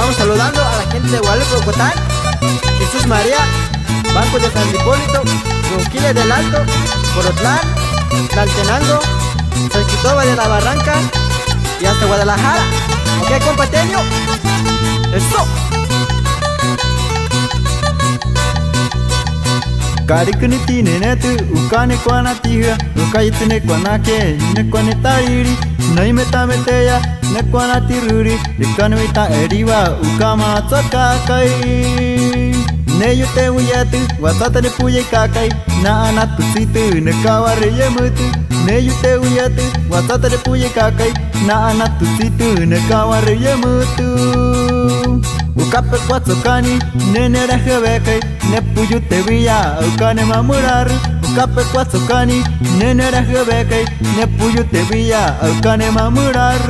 Vamos saludando a la gente de Guadalupe, Ocotán, Jesús María, Banco de San Hipólito, Ronquilles del Alto, Corotlán, Tlaltenango, San Cristóbal de la Barranca y hasta Guadalajara. ¿Ok, compateño? ¡Eso! Karikuni tine netu ukane kwana tiga ukayitne kwana ke ne kwane tariri nai meta meteya ne kwana tiruri dikane mita eriwa ukama toka kai ne yute uyatu wasata ne puye kakai na anatu situ ne kaware yemutu ne yute uyatu wasata ne puye kakai na anatu situ ne kaware yemutu ukape kwatsokani nene rahebekai ne puyu te villa ukane mamurar ukape kwatsokani nene rahebekai ne puyu te villa ukane mamurar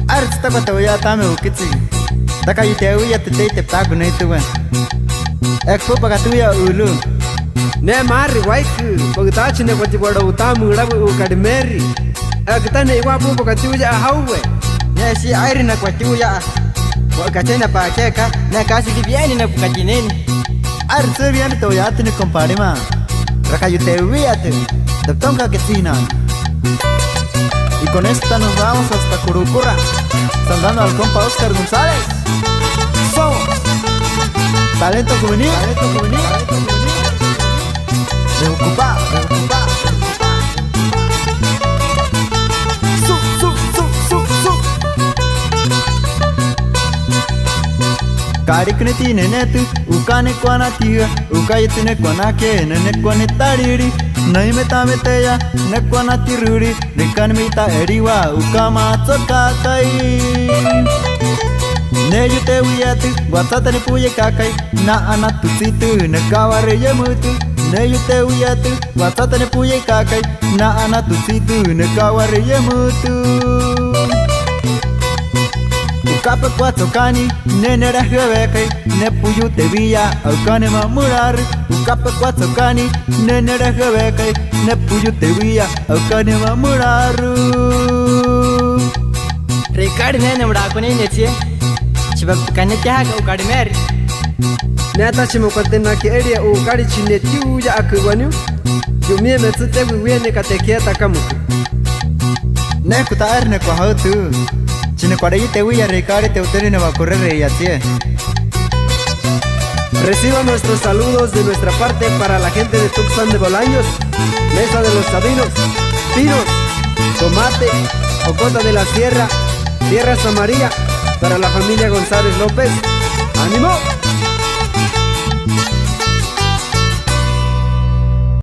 arsta batawaya tame ukitsi takayite uya te pagu nei tuwan ekpo pagatuya ulu ne mari waiku pagtachi ne kwati bodo utamu urabu ukadmeri akitane iwabu pagatuya hauwe ne si airi na kwatiya Wakachena pa keka na kasi viviani na kukajineni. Arse viene to ya tiene compadre ma. Rakayute viate. De tonga que tina. Y con esta nos vamos hasta Curucura. Saludando al compa Oscar González. Somos talento juvenil. Talento juvenil. Reocupado. Karikne tine netu ukane kwana tiga ukayitne kwana ke ne kwane tariri nai meta meteya ne kwana tiruri dikan mita eriwa ukama toka kai ne yute uyatu wasata ne puye kakai na anatu situ ne kaware yemutu ne yute uyatu wasata ne puye kakai na anatu situ ne kaware yemutu Ukape kwatsokani nene rahebekai ne puyu te villa ukane mamurar Ukape kwatsokani nene rahebekai ne puyu te villa ukane mamurar Ricardo nene mrakone netie chibak kane kya ga ukadi mer Nata chimo kwatena ke area ukadi chinetiu ya akwanu Yumie metsute wiwene katekieta kamuku Ne kutar ne kwa hautu Chine cuarei te voy a recar te utene no va a correr y así es. Reciban nuestros saludos de nuestra parte para la gente de Tuxpan de Bolaños, Mesa de los Sabinos, Pinos, Tomate, Ocota de la Sierra, Tierra San María, para la familia González López. ¡Ánimo!